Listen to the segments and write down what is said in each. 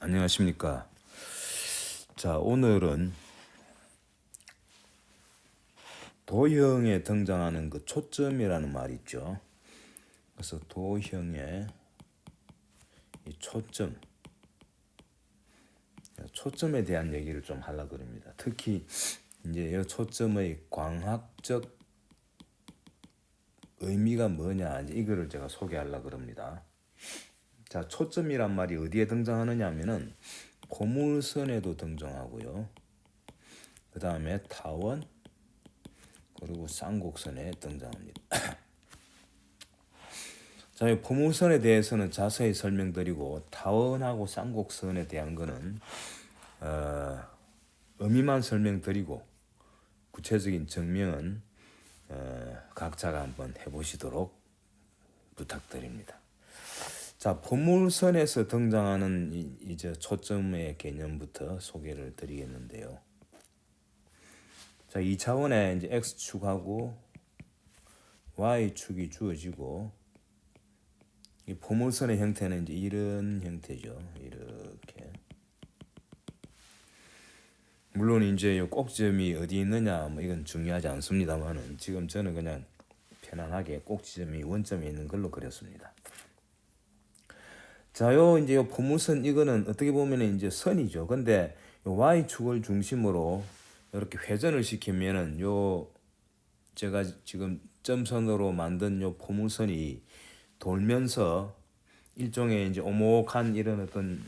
안녕하십니까. 자, 오늘은 도형에 등장하는 그 초점이라는 말이 있죠. 그래서 도형의 이 초점에 대한 얘기를 좀 하려고 합니다. 특히 이제 이 초점의 광학적 의미가 뭐냐, 이제 이거를 제가 소개하려고 합니다. 자, 초점이란 말이 어디에 등장하느냐 하면은 포물선에도 등장하고요. 그 다음에 타원, 그리고 쌍곡선에 등장합니다. 자, 이 포물선에 대해서는 자세히 설명드리고 타원하고 쌍곡선에 대한 거는 의미만 설명드리고 구체적인 증명은 각자가 한번 해보시도록 부탁드립니다. 자, 포물선에서 등장하는 이제 초점의 개념부터 소개를 드리겠는데요. 자, 2차원에 이제 x축하고 y축이 주어지고 이 포물선의 형태는 이제 이런 형태죠. 이렇게. 물론 이제 이 꼭지점이 어디 있느냐 뭐 이건 중요하지 않습니다만은 지금 저는 그냥 편안하게 꼭지점이 원점에 있는 걸로 그렸습니다. 자, 이제 요 포물선 이거는 어떻게 보면 이제 선이죠. 근데 요 y축을 중심으로 이렇게 회전을 시키면은 제가 지금 점선으로 만든 요 포물선이 돌면서 일종의 이제 오목한 이런 어떤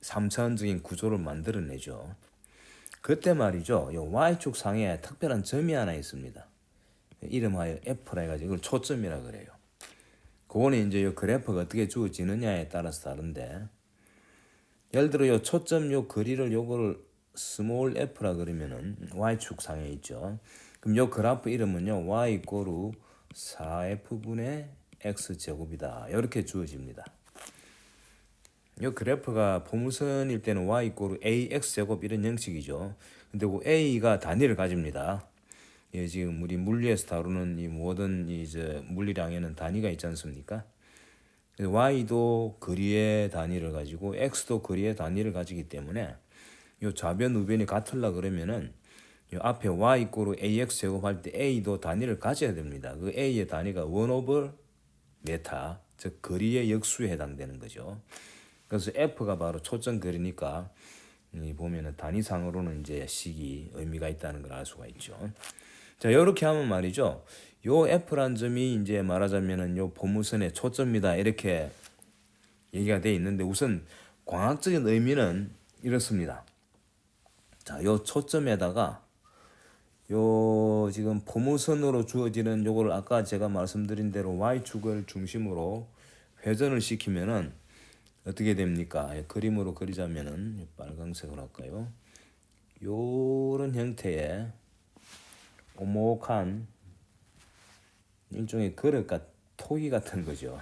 3차원적인 구조를 만들어내죠. 그때 말이죠. 요 y축 상에 특별한 점이 하나 있습니다. 이름하여 F라 해가지고 이걸 초점이라 그래요. 그거는 이제 요 그래프가 어떻게 주어지느냐에 따라서 다른데, 예를 들어 요 초점 요 거리를 요거를 스몰 f라 그러면은 y축 상에 있죠. 그럼 요 그래프 이름은요 y 이꼬르 4f분의 x 제곱이다. 이렇게 주어집니다. 요 그래프가 포물선일 때는 y 이꼬르 ax 제곱 이런 형식이죠. 근데 그 a가 단위를 가집니다. 예, 지금 우리 물리에서 다루는 이 모든 이제 물리량에는 단위가 있지 않습니까? y도 거리의 단위를 가지고 x도 거리의 단위를 가지기 때문에 요 좌변 우변이 같으려 그러면은 요 앞에 y 이꼬르 ax 제곱할 때 a도 단위를 가져야 됩니다. 그 a의 단위가 1 over 메타, 즉 거리의 역수에 해당되는 거죠. 그래서 f가 바로 초점 거리니까 보면은 단위상으로는 이제 식이 의미가 있다는 걸 알 수가 있죠. 자, 이렇게 하면 말이죠. 요 F란 점이 이제 말하자면은 요 포물선의 초점이다. 이렇게 얘기가 돼 있는데 우선 광학적인 의미는 이렇습니다. 자, 요 초점에다가 요 지금 포물선으로 주어지는 요거를 아까 제가 말씀드린 대로 Y축을 중심으로 회전을 시키면은 어떻게 됩니까? 그림으로 그리자면은 빨강색으로 할까요? 요런 형태의 오목한 일종의 그릇 토기 같은 거죠.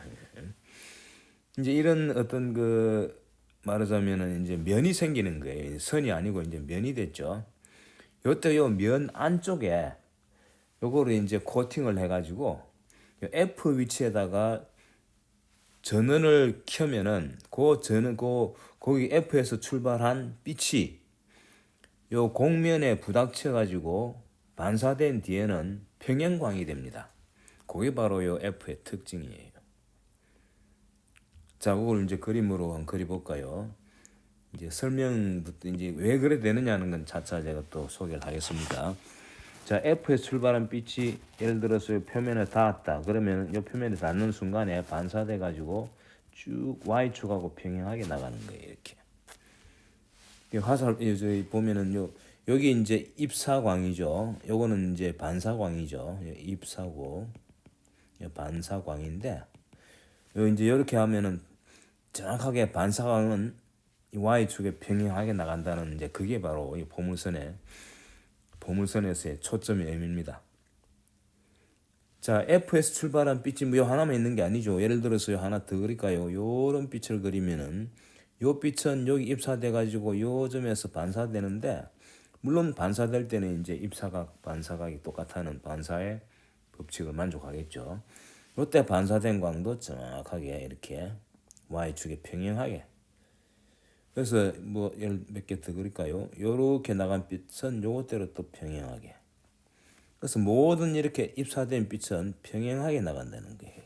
이제 이런 어떤 그 말하자면은 이제 면이 생기는 거예요. 선이 아니고 이제 면이 됐죠. 요때 요 면 안쪽에 요거를 이제 코팅을 해가지고 F 위치에다가 전원을 켜면은 거기 F에서 출발한 빛이 요 공면에 부닥쳐 가지고 반사된 뒤에는 평행광이 됩니다. 그게 바로 요 F의 특징이에요. 자, 그걸 이제 그림으로 한번 그려볼까요? 이제 설명부터 이제 왜 그래 되느냐는 건 차차 제가 또 소개를 하겠습니다. 자, F에서 출발한 빛이 예를 들어서 이 표면에 닿았다. 그러면 이 표면에 닿는 순간에 반사돼 가지고 쭉 Y축하고 평행하게 나가는 거예요. 이렇게. 화살 저기 보면은 여기 이제 입사광이죠. 요거는 이제 반사광이죠. 입사고 반사광인데 요 이제 이렇게 하면은 정확하게 반사광은 이 Y축에 평행하게 나간다는 이제 그게 바로 이 포물선에서의 초점의 의미입니다. 자, F에서 출발한 빛이 뭐 하나만 있는 게 아니죠. 예를 들어서 하나 더 그릴까요? 요런 빛을 그리면은 요 빛은 여기 입사돼 가지고 요 점에서 반사되는데 물론 반사될 때는 이제 입사각, 반사각이 똑같다는 반사의 법칙을 만족하겠죠. 요때 반사된 광도 정확하게 이렇게 Y축에 평행하게 그래서 뭐 예를 몇 개 더 그릴까요? 요렇게 나간 빛은 요것대로 또 평행하게. 그래서 모든 이렇게 입사된 빛은 평행하게 나간다는 거예요.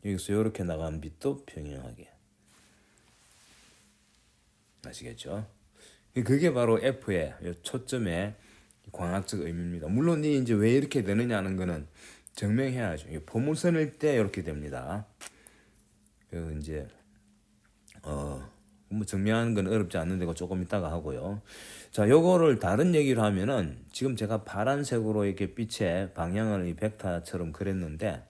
여기서 요렇게 나간 빛도 평행하게. 아시겠죠? 그게 바로 F의 초점의 광학적 의미입니다. 물론 이 이제 왜 이렇게 되느냐는 거는 증명해야죠. 포물선일 때 이렇게 됩니다. 그 이제 뭐 증명하는 건 어렵지 않는데 조금 이따가 하고요. 자, 요거를 다른 얘기로 하면은 지금 제가 파란색으로 이렇게 빛의 방향을 이 벡터처럼 그렸는데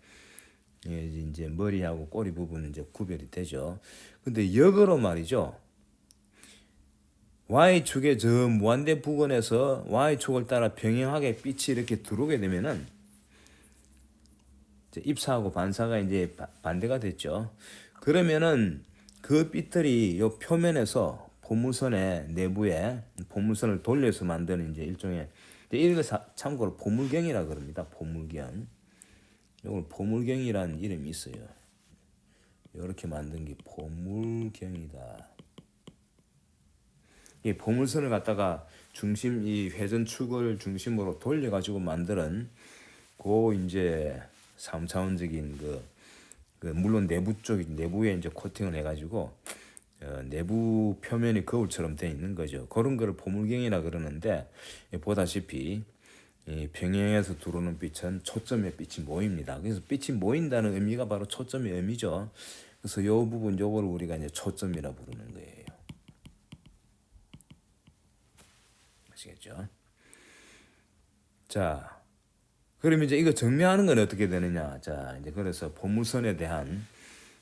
이제 머리하고 꼬리 부분은 이제 구별이 되죠. 근데 역으로 말이죠. Y축의 저 무한대 부근에서 Y축을 따라 평행하게 빛이 이렇게 들어오게 되면은 이제 입사하고 반사가 이제 반대가 됐죠. 그러면은 그 빛들이 요 표면에서 포물선의 내부에 포물선을 돌려서 만드는 이제 일종의 이걸 참고로 포물경이라 그럽니다. 포물경. 이걸 포물경이라는 이름이 있어요. 이렇게 만든 게 포물경이다. 이 포물선을 갖다가 중심 이 회전축을 중심으로 돌려가지고 만드는 그 이제 3차원적인 그 물론 내부에 이제 코팅을 해가지고 내부 표면이 거울처럼 되어 있는 거죠. 그런 거를 포물경이라 그러는데 보다시피 이 평행에서 들어오는 빛은 초점의 빛이 모입니다. 그래서 빛이 모인다는 의미가 바로 초점의 의미죠. 그래서 이 부분 요거를 우리가 이제 초점이라 부르는 거예요. 아시겠죠? 자, 그러면 이제 이거 정리하는 건 어떻게 되느냐? 자, 이제 그래서 포물선에 대한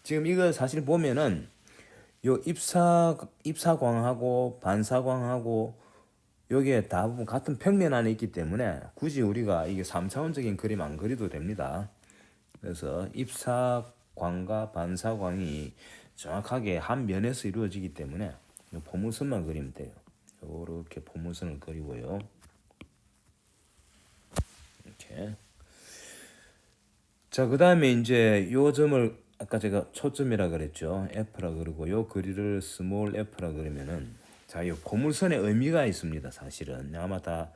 지금 이거 사실 보면은 요 입사광하고 반사광하고 여기에 대부분 같은 평면 안에 있기 때문에 굳이 우리가 이게 3차원적인 그림 안 그리도 됩니다. 그래서 입사광과 반사광이 정확하게 한 면에서 이루어지기 때문에 포물선만 그리면 돼요. 이렇게 포물선을 그리고요. 이렇게. 자, 그 다음에 이제 요 점을 아까 제가 초점이라 그랬죠. F라 그러고 요 거리를 스몰 F라 그러면은 자, 요 포물선의 의미가 있습니다. 사실은 아마 다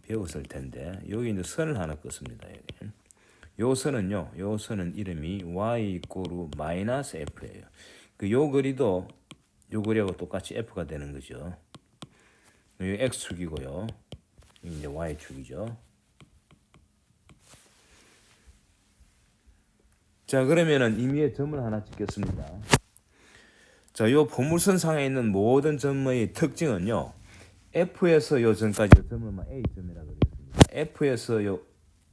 배웠을 텐데 여기 이제 선을 하나 긋습니다. 여기. 요 선은요. 요 선은 이름이 y 이꼬르 마이너스 f예요. 그 요 거리도 요 거리하고 똑같이 f가 되는 거죠. 요 x축이고요. 이제 y축이죠. 자, 그러면은 임의의 점을 하나 찍겠습니다. 자, 요 포물선 상에 있는 모든 점의 특징은요. F에서 요 점까지 점을 A점이라 그랬습니다. F에서 요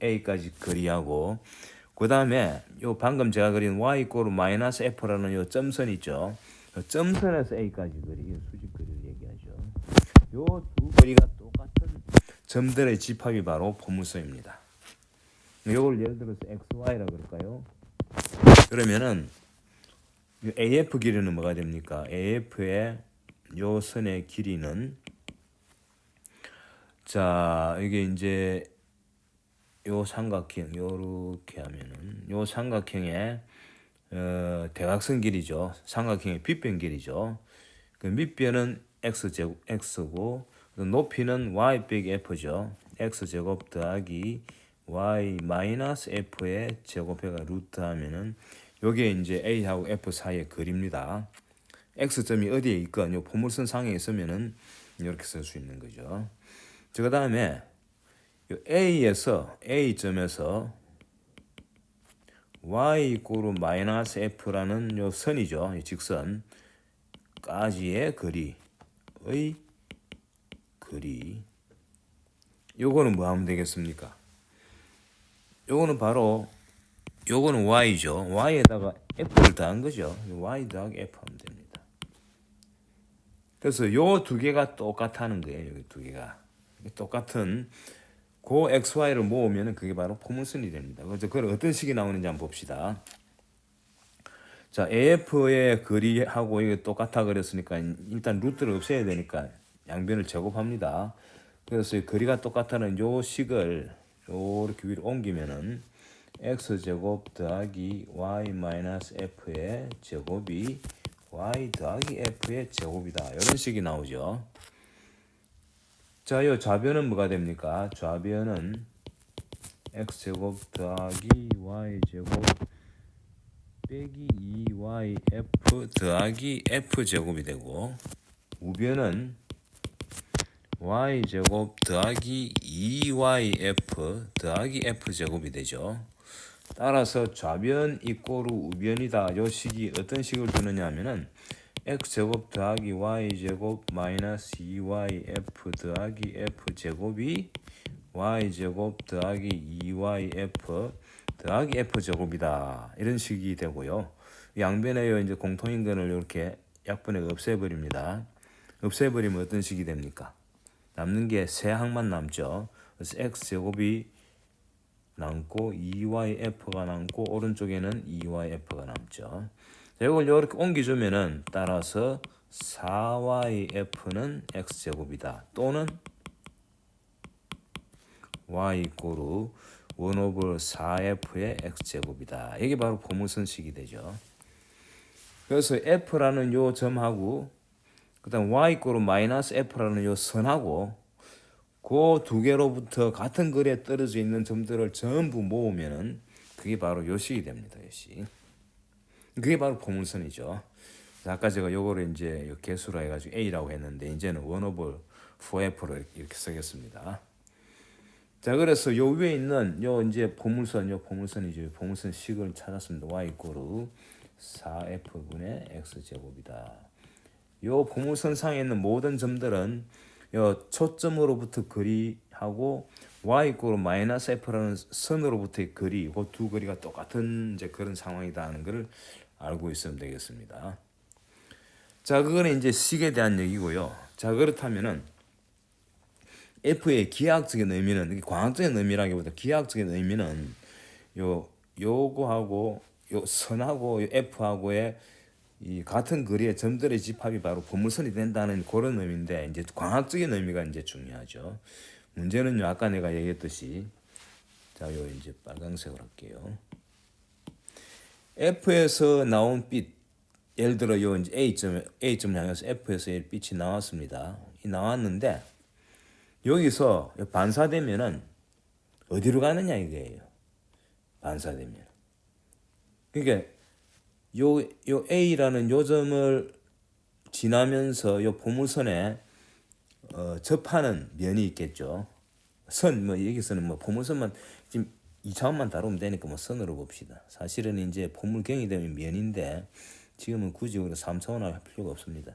A까지 거리하고 그 다음에 요 방금 제가 그린 Y 이꼬르 마이너스 F라는 요 점선 있죠. 요 점선에서 A까지 거리, 수직 거리를 얘기하죠. 요 두 거리가 똑같은 점들의 집합이 바로 포물선입니다. 요걸 예를 들어서 XY라 그럴까요? 그러면은 AF 길이는 뭐가 됩니까? AF의 요 선의 길이는 자, 이게 이제 요 삼각형 요렇게 하면은 요 삼각형의 대각선 길이죠. 삼각형의 빗변 길이죠. 그 밑변은 x고 높이는 y 빼기 f죠. x제곱 더하기 y 마이너스 f의 제곱해가 루트 하면은 요게 이제 a하고 f 사이의 거리입니다. x점이 어디에 있건 요 포물선 상에 있으면은 이렇게 쓸 수 있는 거죠. 그 다음에 A점에서 y 이꼬르 마이너스 f라는 요 선이죠. 이 직선까지의 거리의 거리. 요거는 뭐 하면 되겠습니까? 요거는 바로 요거는 y죠. y에다가 f를 더한 거죠. y 더하기 f 하면 됩니다. 그래서 요 두 개가 똑같다는 거예요. 여기 두 개가 똑같은 그 XY를 모으면 그게 바로 포물선이 됩니다. 그래서 그걸 어떤 식이 나오는지 한번 봅시다. 자, AF의 거리하고 이게 똑같아 그랬으니까 일단 루트를 없애야 되니까 양변을 제곱합니다. 그래서 이 거리가 똑같다는 요 식을 요렇게 위로 옮기면은 x제곱 더하기 y 마이너스 f의 제곱이 y 더하기 f의 제곱이다. 이런 식이 나오죠. 자, 이 좌변은 뭐가 됩니까? 좌변은 x제곱 더하기 y제곱 빼기 2yf 더하기 f제곱이 되고, 우변은 y제곱 더하기 2yf 더하기 f제곱이 되죠. 따라서 좌변 이꼬르 우변이다. 요 식이 어떤 식을 주느냐 하면은 x제곱 더하기 y제곱 마이너스 2yf 더하기 f제곱이 y제곱 더하기 2yf 더하기 f제곱이다. 이런 식이 되고요. 양변에 이제 공통인근을 이렇게 약분해 없애버립니다. 없애버리면 어떤 식이 됩니까? 남는 게 세 항만 남죠. 그래서 x제곱이 남고 2yf가 남고 오른쪽에는 2yf가 남죠. 자, 이걸 이렇게 옮겨주면은 따라서 4yf는 x제곱이다. 또는 y 이꼬르 1/4f의 x제곱이다. 이게 바로 포물선식이 되죠. 그래서 f라는 요 점하고 그 다음 y 이꼬르 마이너스 f라는 요 선하고 그 두 개로부터 같은 거리에 떨어져 있는 점들을 전부 모으면은 그게 바로 요식이 됩니다. 요식. 그게 바로 포물선이죠. 아까 제가 요거를 이제 개수로 해가지고 a라고 했는데 이제는 1/4f로 이렇게 쓰겠습니다. 자, 그래서 요 위에 있는 요 이제 포물선, 요 포물선이죠. 포물선 식을 찾았습니다. y 이꼬르 4f분의 x제곱이다. 요 포물선 상에 있는 모든 점들은 요 초점으로부터 거리하고 y 이꼬르 마이너스 f라는 선으로부터의 거리, 그 두 거리가 똑같은 이제 그런 상황이다 하는 것을 알고 있으면 되겠습니다. 자, 그거는 이제 식에 대한 얘기고요. 자, 그렇다면은 f의 기하학적인 의미는, 광학적인 의미라기보다 기하학적인 의미는 요거하고 요 선하고 요 f하고의 이 같은 거리의 점들의 집합이 바로 포물선이 된다는 그런 의미인데, 이제 광학적인 의미가 이제 중요하죠. 문제는요, 아까 내가 얘기했듯이, 자, 요 이제 빨간색으로 할게요. F에서 나온 빛, 예를 들어 요 이제 A점 향해서 F에서 빛이 나왔습니다. 나왔는데 여기서 반사되면은 어디로 가느냐 이거예요. 반사되면. 그러니까 요 A라는 요 점을 지나면서 요 포물선에 접하는 면이 있겠죠. 선, 여기서는 포물선만 지금 2차원만 다루면 되니까 선으로 봅시다. 사실은 이제 포물경이 되면 면인데 지금은 굳이 우리가 3차원을 할 필요가 없습니다.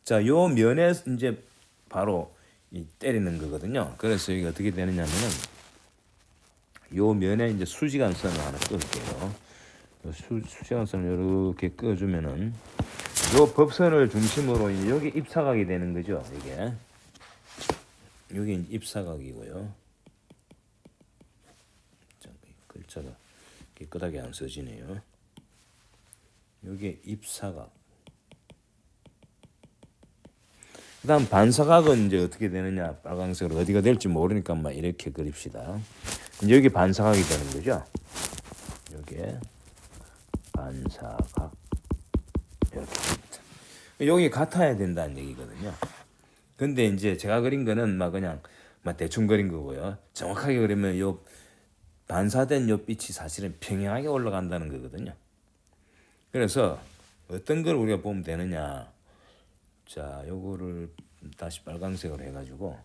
자, 요 면에 이제 바로 이 때리는 거거든요. 그래서 이게 어떻게 되느냐면은 요 면에 이제 수직안선을 하나 끌게요. 수직안선을 이렇게 끄주면은 요 법선을 중심으로 여기 입사각이 되는 거죠. 이게 여기 입사각이고요. 글자가 깨끗하게 안 써지네요. 여기 입사각. 그 다음 반사각은 이제 어떻게 되느냐. 빨간색으로 어디가 될지 모르니까 막 이렇게 그립시다. 이제 여기 반사각이 되는 거죠. 여기에 반사각. 이렇게. 여기 같아야 된다는 얘기거든요. 근데 이제 제가 그린 거는 그냥 대충 그린 거고요. 정확하게 그리면 요 반사된 요 빛이 사실은 평행하게 올라간다는 거거든요. 그래서 어떤 걸 우리가 보면 되느냐. 자, 요거를 다시 빨간색으로 해가지고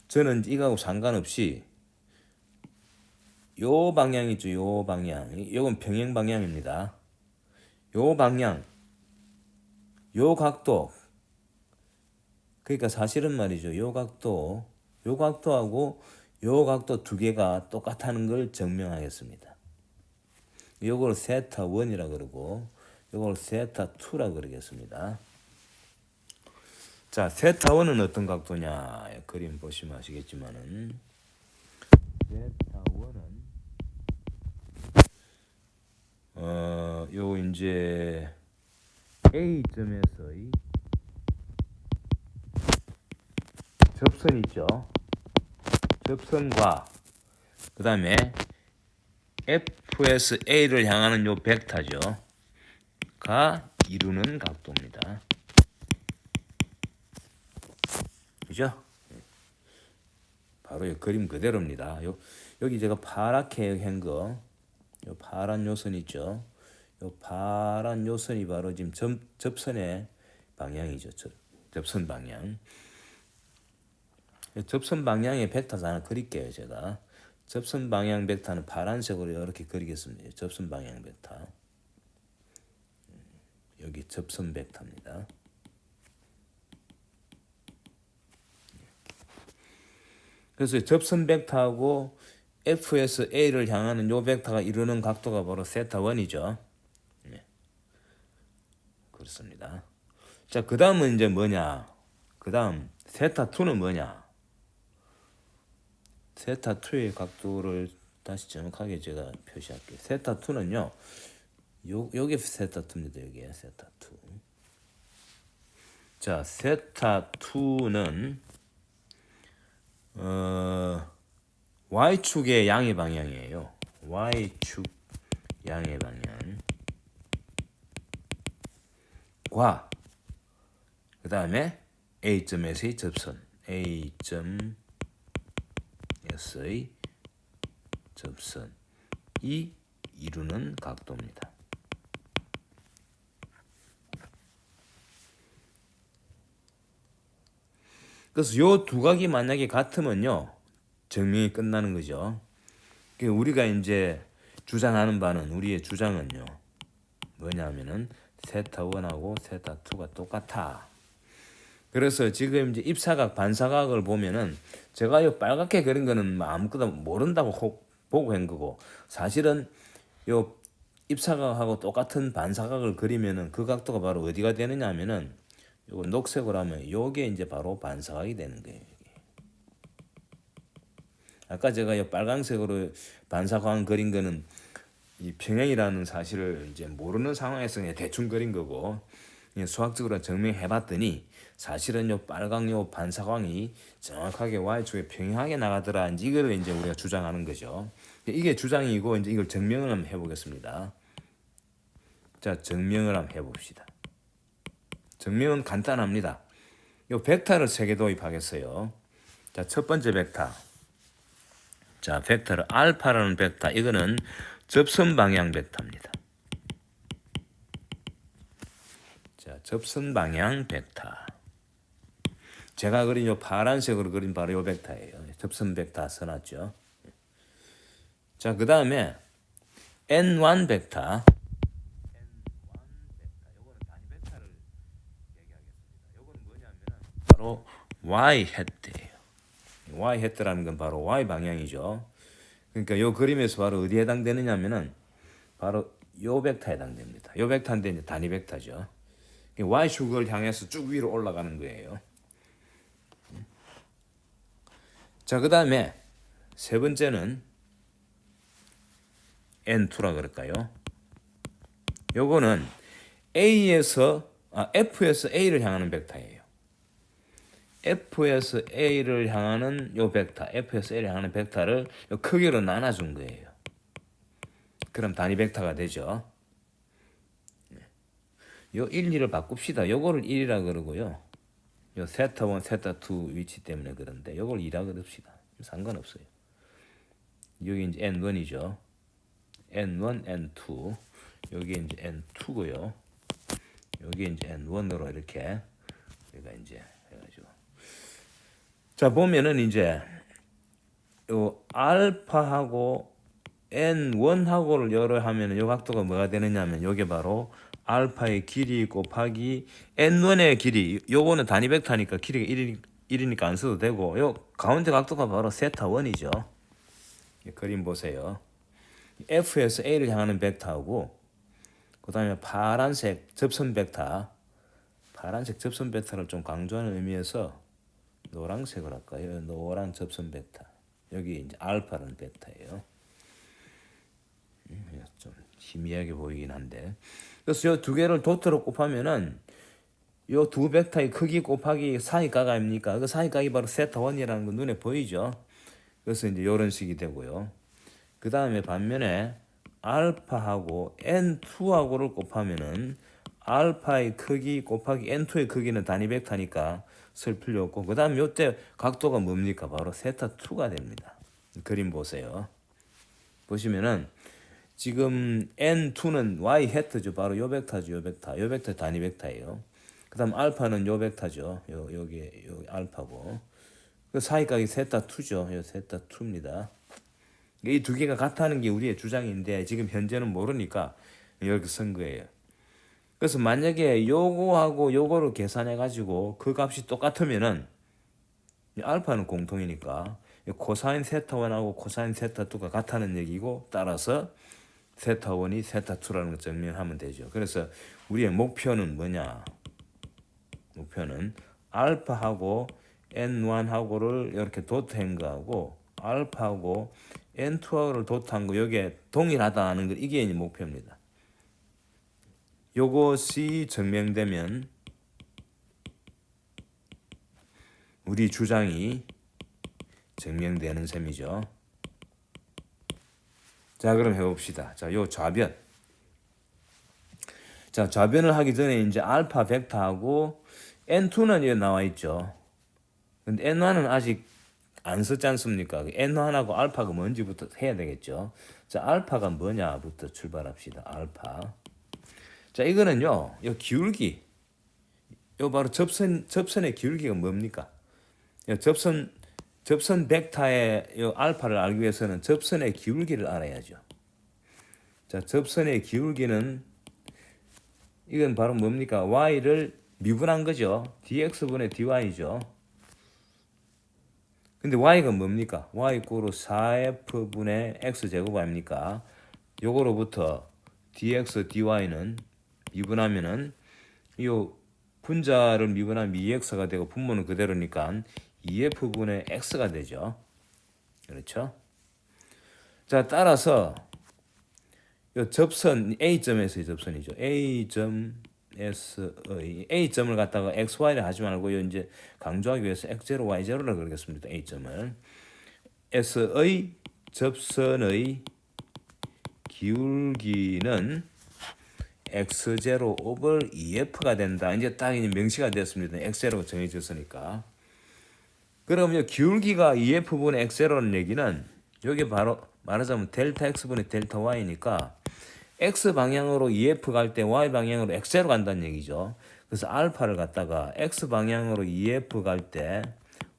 저는 이거하고 상관없이 요 방향 있죠. 요 방향. 요건 평행 방향입니다. 요 방향. 요 각도. 그러니까 사실은 말이죠. 요 각도하고 요 각도 두 개가 똑같다는 걸 증명하겠습니다. 요걸 세타 1이라 그러고 요걸 세타 2라 그러겠습니다. 자, 세타 1은 어떤 각도냐? 그림 보시면 아시겠지만은 세타 1은 요 이제 A점에서의 접선 있죠. 접선과 그 다음에 F에서 A를 향하는 요 벡터죠. 가 이루는 각도입니다. 그죠? 바로 이 그림 그대로입니다. 여기 제가 파랗게 한 거, 요 파란 요선 있죠? 요 파란 요선이 바로 지금 접선의 방향이죠. 접선 방향. 접선 방향의 벡터 하나 그릴게요, 제가. 접선 방향 벡터는 파란색으로 이렇게 그리겠습니다. 접선 방향 벡터. 여기 접선 벡터입니다. 그래서 접선 벡터하고 F에서 A를 향하는 요 벡터가 이루는 각도가 바로 세타1이죠. 네. 그렇습니다. 자, 그 다음은 이제 뭐냐? 그 다음 세타2는 뭐냐? 세타2의 각도를 다시 정확하게 제가 표시할게요. 세타2는요. 요게 세타2입니다. 여기에 세타2. 자, 세타2는 Y축의 양의 방향이에요. Y축 양의 방향과 그 다음에 A점에서의 접선 A점에서의 접선이 이루는 각도입니다. 그래서 요 두 각이 만약에 같으면요 정명이 끝나는 거죠. 우리가 이제 주장하는 바는 우리의 주장은요 뭐냐면은 세타1하고 세타2가 똑같아. 그래서 지금 이제 입사각 반사각을 보면은 제가 요 빨갛게 그린 거는 아무것도 모른다고 보고 한 거고, 사실은 요 입사각하고 똑같은 반사각을 그리면은 그 각도가 바로 어디가 되느냐 하면은 요거 녹색으로 하면 요게 이제 바로 반사각이 되는 거예요. 아까 제가 이 빨간색으로 반사광 그린 거는 이 평행이라는 사실을 이제 모르는 상황에서 그냥 대충 그린 거고, 수학적으로 증명해 봤더니 사실은 요 빨강 요 반사광이 정확하게 Y축에 평행하게 나가더라. 이제 이걸 이제 우리가 주장하는 거죠. 이게 주장이고 이제 이걸 증명을 한번 해보겠습니다. 자, 증명을 한번 해봅시다. 증명은 간단합니다. 요 벡터를 3개 도입하겠어요. 자, 첫 번째 벡터. 자, 벡터를 알파라는 벡터, 이거는 접선 방향 벡터입니다. 자, 접선 방향 벡터. 제가 그린 요 파란색으로 그린 바로 요 벡터예요. 접선 벡터 써놨죠. 자, 그 다음에 N1 벡터. 요거는 단위 벡터를 얘기하겠습니다. 요거는 뭐냐면 바로 Y 헤트예요. Y 헤트라는 건 바로 Y 방향이죠. 그러니까 요 그림에서 바로 어디에 해당되느냐면은 바로 요 벡터에 해당됩니다. 요 벡터인데 이제 단위 벡터죠. Y축을 향해서 쭉 위로 올라가는 거예요. 자, 그 다음에 세 번째는 N2라 그럴까요? 요거는 F에서 A를 향하는 벡터예요. F에서 A를 향하는 요 벡터, F에서 A를 향하는 벡터를 요 크기로 나눠준 거예요. 그럼 단위 벡터가 되죠. 요 1, 2를 바꿉시다. 요거를 1이라 그러고요. 요 세타1, 세타2 위치 때문에 그런데 요걸 2라 그럽시다. 상관없어요. 여기 이제 N1이죠. N1, N2. 여기 이제 N2고요. 여기 이제 N1으로 이렇게 우리가 이제 해가지고. 자, 보면은 이제 요 알파하고 N1하고를 열어 하면은 요 각도가 뭐가 되느냐면 요게 바로 알파의 길이 곱하기 N1의 길이, 요거는 단위 벡터니까 길이가 1이니까 안 써도 되고, 요 가운데 각도가 바로 세타1이죠. 그림 보세요. F에서 A를 향하는 벡터하고 그 다음에 파란색 접선 벡터, 파란색 접선 벡터를 좀 강조하는 의미에서 노란색을 할까요? 노란 접선 벡터. 여기 이제 알파라는 벡터예요. 좀 희미하게 보이긴 한데, 그래서 이 두 개를 도트로 곱하면은 이 두 벡터의 크기 곱하기 사이가가 아닙니까? 그 사이각이 바로 세타1이라는 거 눈에 보이죠? 그래서 이제 이런 식이 되고요. 그 다음에 반면에 알파하고 n2하고를 곱하면은 알파의 크기 곱하기 n2의 크기는 단위 벡터니까 쓸 필요 없고, 그 다음 요때 각도가 뭡니까? 바로 세타2가 됩니다. 그림 보세요. 보시면은 지금 n2는 y 해트죠. 바로 요 벡터죠. 요 벡터. 요 벡터 단위 벡터예요. 그 다음 알파는 요 벡터죠. 여기 알파고. 그 사이각이 세타2죠. 요 세타2입니다. 이 두 개가 같다는 게 우리의 주장인데 지금 현재는 모르니까 이렇게 쓴 거예요. 그래서 만약에 요거하고 요거를 계산해 가지고 그 값이 똑같으면은 알파는 공통이니까 코사인 세타1하고 코사인 세타2가 같다는 얘기고, 따라서 세타1이 세타2라는 걸 증명하면 되죠. 그래서 우리의 목표는 뭐냐? 목표는 알파하고 n1하고를 이렇게 도트한 거하고 알파하고 n2하고를 도트한 거 여기에 동일하다는 거, 이게 목표입니다. 요것이 증명되면 우리 주장이 증명되는 셈이죠. 자, 그럼 해봅시다. 자, 요 좌변. 자, 좌변을 하기 전에 이제 알파 벡터하고 n2는 여기 나와 있죠. 근데 n1은 아직 안 썼지 않습니까? n1하고 알파가 뭔지부터 해야 되겠죠. 자, 알파가 뭐냐부터 출발합시다. 알파. 자, 이거는요, 요 기울기. 요 바로 접선의 기울기가 뭡니까? 요 접선 벡터의 요 알파를 알기 위해서는 접선의 기울기를 알아야죠. 자, 접선의 기울기는 이건 바로 뭡니까? y를 미분한 거죠. dx분의 dy죠. 근데 y가 뭡니까? y 이꼬르 4f분의 x제곱 아닙니까? 요거로부터 dx, dy는 미분하면은 요 분자를 미분하면 2x가 되고 분모는 그대로니까 2f분의 x가 되죠. 그렇죠? 자, 따라서 요 접선 A점에서의 접선이죠. A점에서의 A점을 갖다가 XY를 하지 말고 요 이제 강조하기 위해서 X0, Y0라 그러겠습니다. A점을 S의 접선의 기울기는 X0 오버 2F가 된다. 이제 딱 명시가 되었습니다. X0가 정해졌으니까. 그러면 기울기가 2F분의 X0라는 얘기는 여기 바로 말하자면 델타 X분의 델타 Y니까 X 방향으로 2F 갈 때 Y 방향으로 X0 간다는 얘기죠. 그래서 알파를 갖다가 X 방향으로 2F 갈 때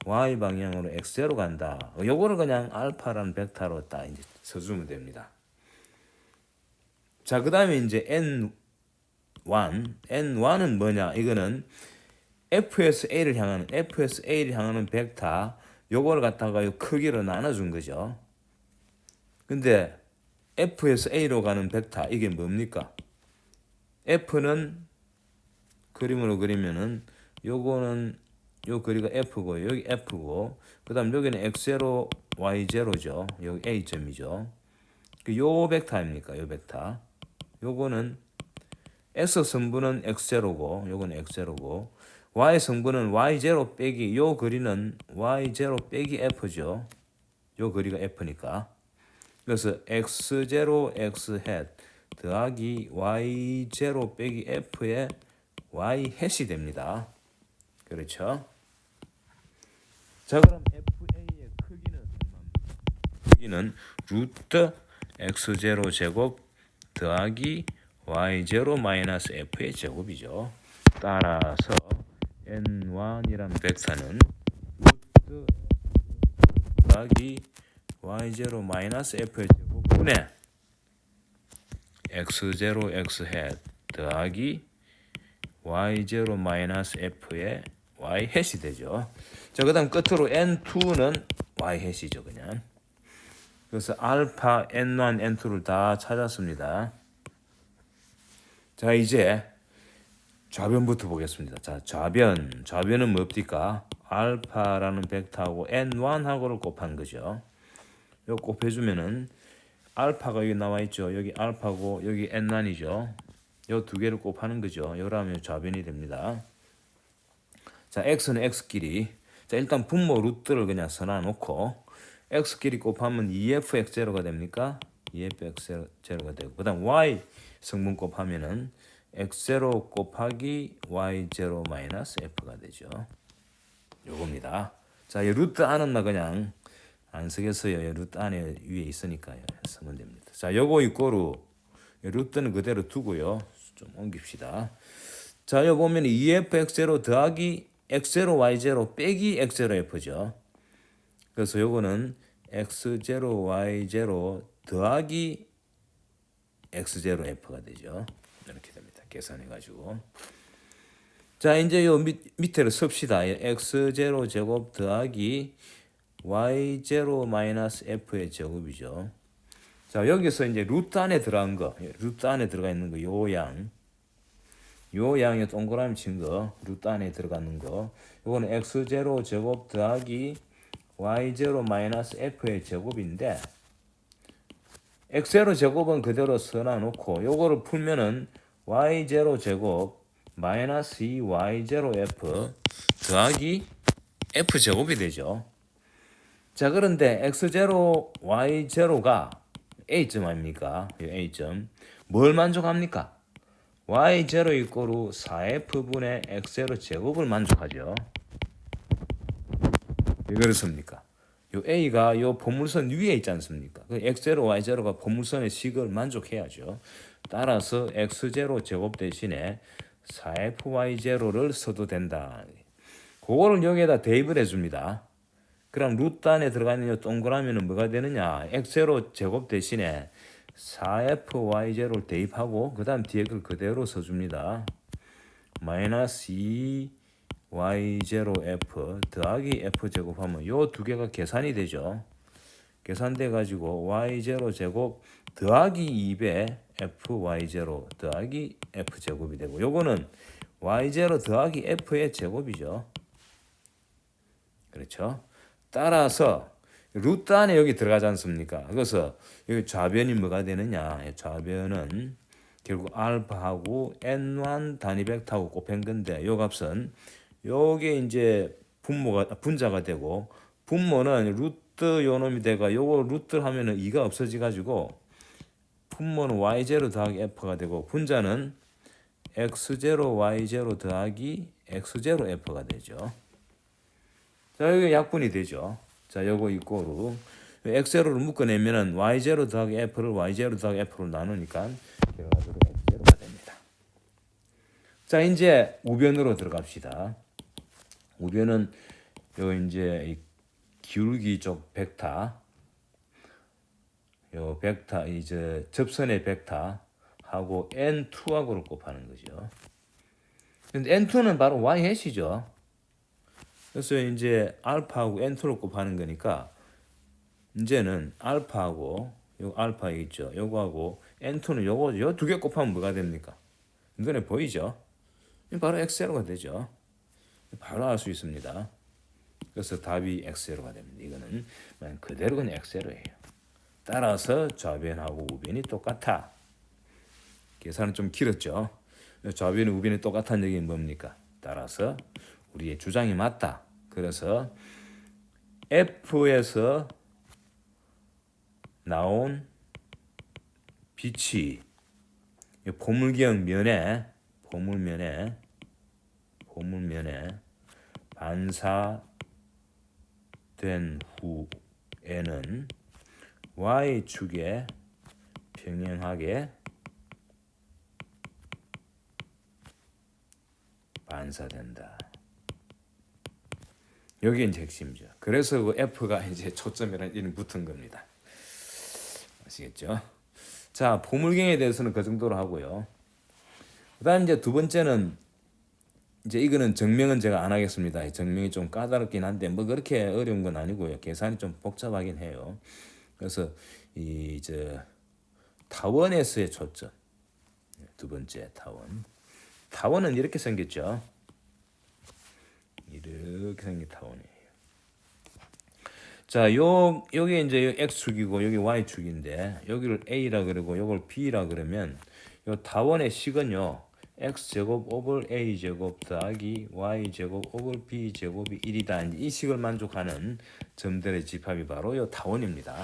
Y 방향으로 X0 간다. 요거를 그냥 알파라는 벡터로 딱 이제 써주면 됩니다. 자, 그 다음에 이제 N1은 뭐냐? 이거는 F에서 A를 향하는 벡터, 요거를 갖다가 요 크기로 나눠준 거죠. 근데 F에서 A로 가는 벡터, 이게 뭡니까? F는 그림으로 그리면은 요거는 요 거리가 F고 여기 F고 그 다음 여기는 X0, Y0죠. 여기 A점이죠. 요 벡터 아닙니까? 요 벡터. 요거는 S 성분은 X0고 요거는 X0고 Y 성분은 Y0 빼기 요 거리는 Y0 빼기 F죠. 요 거리가 F니까. 그래서 X0 X hat 더하기 Y0 빼기 F의 Y hat이 됩니다. 그렇죠? 자, 그럼 FA의 크기는 얼마입니까? 크기는 루트 X0 제곱 더하기 Y0 마이너스 F의 제곱이죠. 따라서 N1이라는 벡터는 루트 더하기 Y0 마이너스 F의 제곱분의 X0 X hat 더하기 Y0 마이너스 F의 Y hat이 되죠. 자, 그 다음 끝으로 N2는 Y hat이죠, 그냥. 그래서 알파, N1, N2를 다 찾았습니다. 자, 이제 좌변부터 보겠습니다. 자, 좌변은 뭡니까? 알파라는 벡터하고 N1하고를 곱한 거죠. 이거 곱해주면은 알파가 여기 나와 있죠. 여기 알파고 여기 N1이죠. 요 두 개를 곱하는 거죠. 요라면 좌변이 됩니다. 자, X는 X끼리. 자, 일단 분모 루트를 그냥 써놔 놓고 x끼리 곱하면 2fx0가 됩니까? 2fx0가 되고 그다음 y 성분 곱하면은 x0 곱하기 y0 마이너스 f가 되죠. 요겁니다. 자, 이 루트 안은 나 그냥 안 쓰겠어요. 루트 안에 위에 있으니까요. 쓰면 됩니다. 자, 요거 이꼬르 루트는 그대로 두고요. 좀 옮깁시다. 자, 여기 보면 2fx0 더하기 x0 y0 빼기 x0f죠. 그래서 요거는 x0 y0 더하기 x0f가 되죠. 이렇게 됩니다. 계산해 가지고. 자, 이제 요 밑에를 씁시다. x0 제곱 더하기 y0 마이너스 f의 제곱이죠. 자, 여기서 이제 루트 안에 들어간 거, 루트 안에 들어가 있는 거, 요 양이 동그라미 친 거, 루트 안에 들어가는 거, 요거는 x0 제곱 더하기 y0 마이너스 f의 제곱인데, x0 제곱은 그대로 써놔놓고, 요거를 풀면은 y0 제곱 마이너스 2y0f 더하기 f 제곱이 되죠. 자, 그런데 x0, y0가 a점 아닙니까? a점. 뭘 만족합니까? y0 이꼬르 4f분의 x0 제곱을 만족하죠. 왜 그렇습니까? 요 a가 요 포물선 위에 있지 않습니까? 그 x0, y0가 포물선의 식을 만족해야죠. 따라서 x0 제곱 대신에 4fy0를 써도 된다. 그거를 여기에다 대입을 해줍니다. 그럼 루트 안에 들어가 있는 이 동그라미는 뭐가 되느냐? x0 제곱 대신에 4fy0를 대입하고 그 다음 뒤에 걸 그대로 써줍니다. 마이너스 2y0f 더하기 f제곱하면 요 두 개가 계산이 되죠. 계산돼 가지고 y0 제곱 더하기 2배 fy0 더하기 f제곱이 되고 요거는 y0 더하기 f의 제곱이죠. 그렇죠? 따라서 루트 안에 여기 들어가지 않습니까? 그래서 여기 좌변이 뭐가 되느냐? 좌변은 결국 알파하고 n1 단위 벡터하고 곱한 건데 요 값은 요게 이제 분자가 되고 분모는 루트 요놈이 돼가 요거 루트를 하면은 2가 없어져 가지고 분모는 y0 더하기 f가 되고 분자는 x0 y0 더하기 x0 f가 되죠. 자, 여기 약분이 되죠. 자, 요거 이꼬르 x0를 묶어내면은 y0 더하기 f를 y0 더하기 f로 나누니까 결과적으로 x0가 됩니다. 자, 이제 우변으로 들어갑시다. 우변은 요 이제 기울기 쪽 벡터, 요 벡터 이제 접선의 벡터하고 n2하고를 곱하는 거죠. 근데 n2는 바로 y 해시죠. 그래서 이제 알파하고 n2를 곱하는 거니까 이제는 알파하고 요 알파 있죠. 요거하고 n2는 요거 요 두 개 곱하면 뭐가 됩니까? 눈에 보이죠? 바로 x0가 되죠. 바로 알 수 있습니다. 그래서 답이 x0가 됩니다. 이거는 그대로 그냥 x0예요. 따라서 좌변하고 우변이 똑같아. 계산은 좀 길었죠. 좌변이 우변이 똑같다는 얘기는 뭡니까? 따라서 우리의 주장이 맞다. 그래서 F에서 나온 빛이 포물경 면에 반사된 후에는 Y축에 평행하게 반사된다. 여기 이제 핵심이죠. 그래서 그 F가 이제 초점이라는 이름이 붙은 겁니다. 아시겠죠? 자, 포물경에 대해서는 그 정도로 하고요. 그다음 이제 두 번째는 이제 이거는 정명은 제가 안 하겠습니다. 정명이 좀 까다롭긴 한데 뭐 그렇게 어려운 건 아니고요. 계산이 좀 복잡하긴 해요. 그래서 이제 타원에서의 초점. 두 번째 타원. 타원은 이렇게 생겼죠. 이렇게 생긴 타원이에요. 자, 여기 이제 x축이고 여기 y축인데 여기를 a라 그러고 요걸 b라 그러면 요 타원의 식은요. x제곱 오버 a제곱 더하기 y제곱 오버 b제곱이 1이다. 이 식을 만족하는 점들의 집합이 바로 요 타원입니다.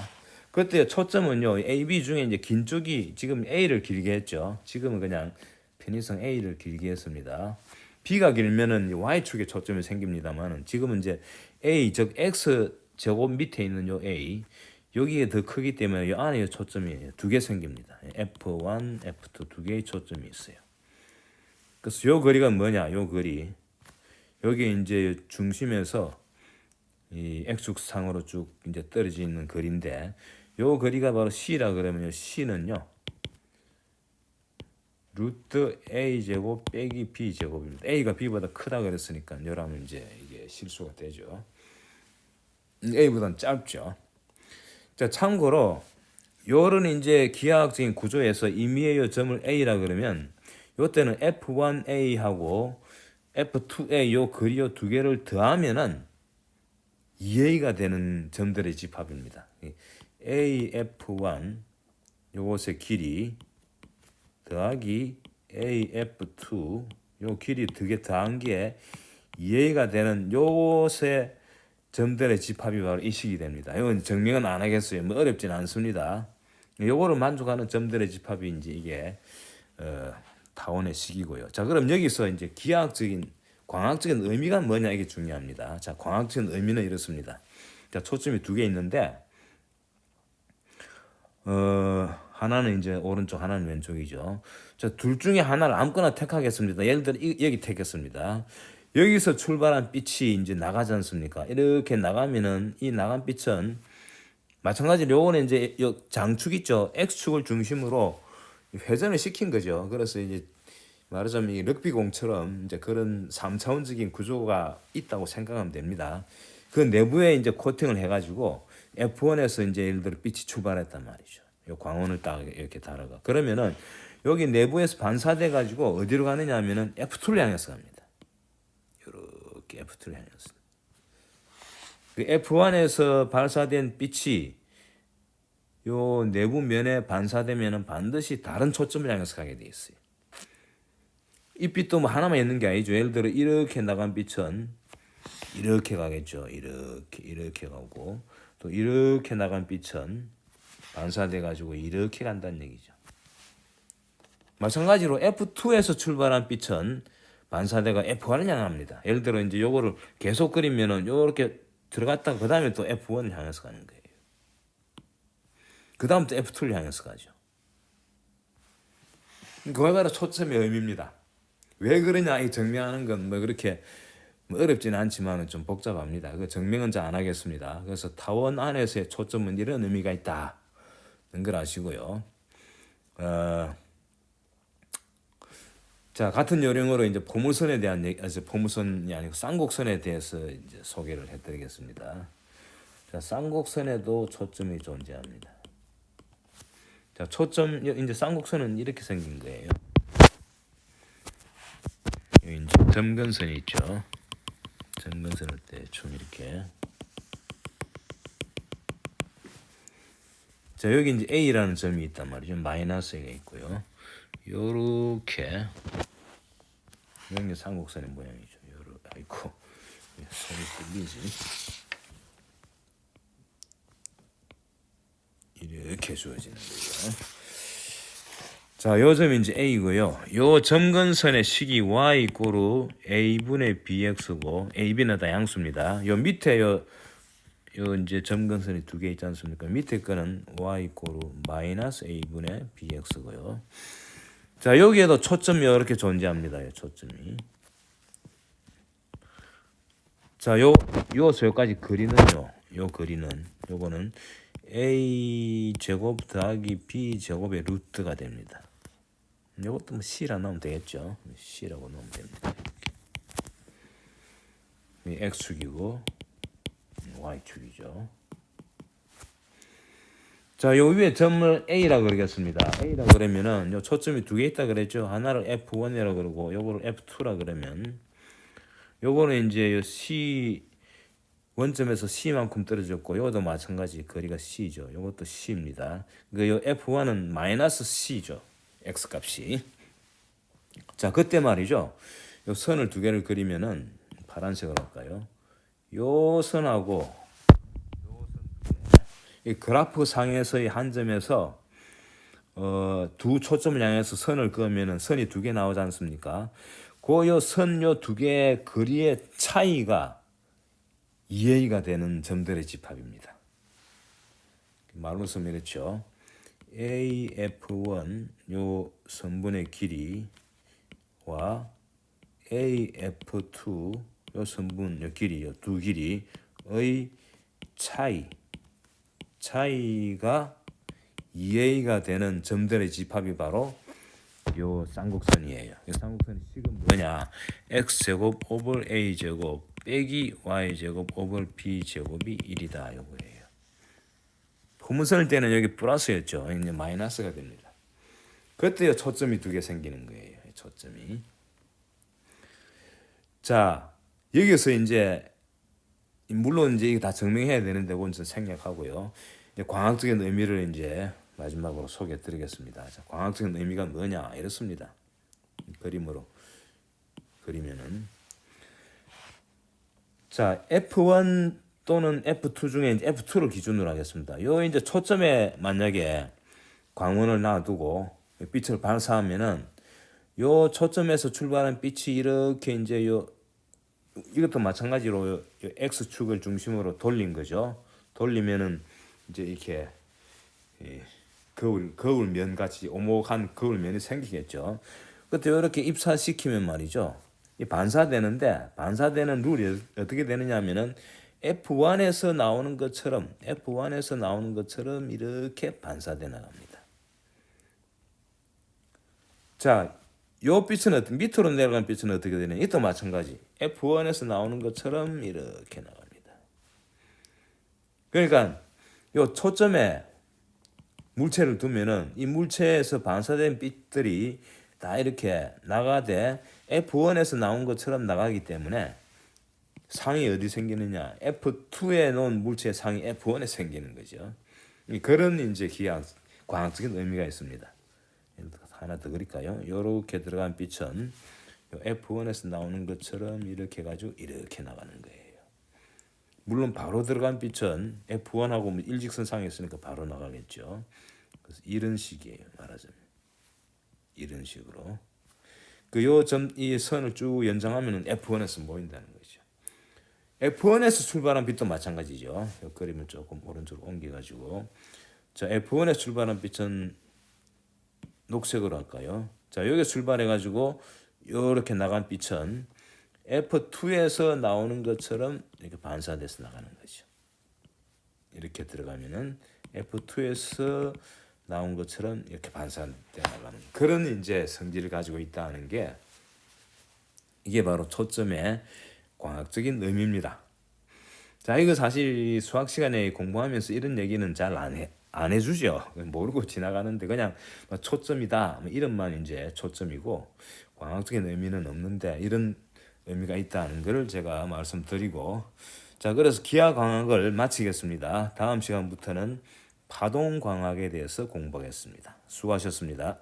그때 초점은요, A, B 중에 이제 긴 쪽이 지금 A를 길게 했죠. 지금은 그냥 편의성 A를 길게 했습니다. B가 길면은 Y축에 초점이 생깁니다만 지금은 이제 A, 즉 X 제곱 밑에 있는 요 A, 여기에 더 크기 때문에 이 안에 초점이 두 개 생깁니다. F1, F2 두 개의 초점이 있어요. 그래서 요 거리가 뭐냐? 요 거리. 여기 이제 중심에서 이 X축상으로 쭉 이제 떨어져 있는 거리인데 요 거리가 바로 C라 그러면요. C는요. 루트 A 제곱 빼기 B 제곱입니다. A가 B보다 크다 그랬으니까 여러분 이제 이게 실수가 되죠. A보다는 짧죠. 자, 참고로 요런 이제 기하학적인 구조에서 임의의 점을 A라 그러면 요때는 F1A하고 F2A 요 거리 요 두 개를 더하면은 2A가 되는 점들의 집합입니다. AF1 요것의 길이 더하기 AF2 요 길이 두 개 더한 게 2A가 되는 요것의 점들의 집합이 바로 이 식이 됩니다. 이건 증명은 안 하겠어요. 뭐 어렵진 않습니다. 요거를 만족하는 점들의 집합이 이제 이게 타원의 식이고요. 자, 그럼 여기서 이제 기하학적인 광학적인 의미가 뭐냐 이게 중요합니다. 자, 광학적인 의미는 이렇습니다. 자, 초점이 두 개 있는데 하나는 이제 오른쪽, 하나는 왼쪽이죠. 자, 둘 중에 하나를 아무거나 택하겠습니다. 예를 들어 여기 택했습니다. 여기서 출발한 빛이 이제 나가지 않습니까? 이렇게 나가면은 이 나간 빛은 마찬가지로 요거는 이제 요 장축 있죠. X축을 중심으로 회전을 시킨 거죠. 그래서 이제 말하자면 이 럭비공처럼 이제 그런 3차원적인 구조가 있다고 생각하면 됩니다. 그 내부에 이제 코팅을 해가지고 F1에서 이제 예를 들어 빛이 출발했단 말이죠. 요 광원을 딱 이렇게 달아가. 그러면은 여기 내부에서 반사돼 가지고 어디로 가느냐 하면은 F2를 향해서 갑니다. 이렇게 F2를 향해서. 그 F1에서 발사된 빛이 요 내부 면에 반사되면은 반드시 다른 초점을 향해서 가게 돼 있어요. 이 빛도 뭐 하나만 있는 게 아니죠. 예를 들어 이렇게 나간 빛은 이렇게 가겠죠. 이렇게 가고 또 이렇게 나간 빛은 반사돼 가지고 이렇게 간다는 얘기죠. 마찬가지로 F2에서 출발한 빛은 반사대가 F1을 향합니다. 예를 들어 이제 요거를 계속 그리면은 요렇게 들어갔다가 그 다음에 또 F1을 향해서 가는 거예요. 그 다음 또 F2를 향해서 가죠. 그거 바로 초점의 의미입니다. 왜 그러냐 이 증명하는 건 뭐 그렇게 뭐 어렵지는 않지만 좀 복잡합니다. 그 증명은 잘 안 하겠습니다. 그래서 타원 안에서의 초점은 이런 의미가 있다는 걸 아시고요. 자, 같은 요령으로 이제 포물선에 대한 포물선이 아니고 쌍곡선에 대해서 이제 소개를 해드리겠습니다. 자, 쌍곡선에도 초점이 존재합니다. 자, 초점 이제 쌍곡선은 이렇게 생긴 거예요. 여기 이제 점근선이 있죠. 점근선을 대충 이렇게. 자, 여기 이제 A라는 점이 있단 말이죠. 마이너스가 있고요. 요렇게 이런 게 삼곡선의 모양이죠. 아이고 손이 들리지. 이렇게 주어지는 거죠. 자, 요 점이 이제 A고요. 요 점근선의 식이 Y 고루 A분의 BX고 AB는 다 양수입니다. 요 밑에 요 이제 점근선이 두 개 있지 않습니까? 밑에 거는 Y 고루 마이너스 A분의 BX고요. 자, 여기에도 초점이 이렇게 존재합니다. 초점이. 자, 요서 여기까지 거리는요. 요 거리는 요거는 A 제곱 더하기 B 제곱의 루트가 됩니다. 요것도 뭐 C라 넣으면 되겠죠. C라고 넣으면 됩니다. X축이고 Y축이죠. 자, 요 위에 점을 A라 그러겠습니다. A라 그러면은 요 초점이 두 개 있다 그랬죠. 하나를 F1이라 그러고 요거를 F2라 그러면 요거는 이제 요 C 원점에서 C만큼 떨어졌고 요것도 마찬가지 거리가 C죠. 요것도 C입니다. 그 요 F1은 마이너스 C죠. X 값이. 자, 그때 말이죠. 요 선을 두 개를 그리면은 파란색으로 할까요? 요 선하고 이 그래프 상에서의 한 점에서 두 초점을 향해서 선을 그으면은 선이 두 개 나오지 않습니까? 그 선 요 두 개의 거리의 차이가 2a가 되는 점들의 집합입니다. 말로 쓰면 이렇죠. AF1 요 선분의 길이와 AF2 요 선분 요 길이 요 두 길이의 차이가 2a가 되는 점들의 집합이 바로 요 쌍곡선이에요. 이 쌍곡선의 식은 뭐냐? x제곱 오버 a제곱 빼기 y제곱 오버 b제곱이 1이다 요거예요. 포문선일 때는 여기 플러스였죠. 이제 마이너스가 됩니다. 그때요 초점이 두 개 생기는 거예요. 초점이. 자, 여기서 이제 물론 이제 이게 다 증명해야 되는데 그건 생략하고요. 이제 광학적인 의미를 이제 마지막으로 소개해 드리겠습니다. 자, 광학적인 의미가 뭐냐? 이렇습니다. 그림으로 그리면은 자, F1 또는 F2 중에 이제 F2를 기준으로 하겠습니다. 요 이제 초점에 만약에 광원을 놔두고 빛을 발사하면은 요 초점에서 출발한 빛이 이렇게 이제 요 이것도 마찬가지로 요 X축을 중심으로 돌린 거죠. 돌리면은 이제 이렇게 거울면 같이 오목한 거울면이 생기겠죠. 그때 이렇게 입사시키면 말이죠. 이 반사되는데 반사되는 룰이 어떻게 되느냐면은 F1에서 나오는 것처럼 이렇게 반사돼 나갑니다. 자, 요 빛은 밑으로 내려간 빛은 어떻게 되냐? 이도 마찬가지. F1에서 나오는 것처럼 이렇게 나갑니다. 그러니까 요 초점에 물체를 두면은 이 물체에서 반사된 빛들이 다 이렇게 나가되 F1에서 나온 것처럼 나가기 때문에 상이 어디 생기느냐? F2에 놓은 물체의 상이 F1에 생기는 거죠. 그런 이제 광학적인 의미가 있습니다. 하나 더 그릴까요? 이렇게 들어간 빛은 F1에서 나오는 것처럼 이렇게 해가지고 이렇게 나가는 거예요. 물론 바로 들어간 빛은 F1하고 일직선상에 있으니까 바로 나가겠죠. 그래서 이런 식이에요. 말하자면 이런 식으로 이 선을 쭉 연장하면 F1에서 모인다는 거죠. F1에서 출발한 빛도 마찬가지죠. 이 그림을 조금 오른쪽으로 옮겨가지고 자, F1에서 출발한 빛은 녹색으로 할까요? 자, 여기서 출발해가지고 이렇게 나간 빛은 F2에서 나오는 것처럼 이렇게 반사돼서 나가는 거죠. 이렇게 들어가면은 F2에서 나온 것처럼 이렇게 반사돼 나가는 그런 이제 성질을 가지고 있다는 게 이게 바로 초점의 광학적인 의미입니다. 자, 이거 사실 수학 시간에 공부하면서 이런 얘기는 잘 안 해주죠. 모르고 지나가는데 그냥 초점이다 이름만 이제 초점이고 광학적인 의미는 없는데 이런 의미가 있다는 것을 제가 말씀드리고 자, 그래서 기하광학을 마치겠습니다. 다음 시간부터는 파동광학에 대해서 공부하겠습니다. 수고하셨습니다.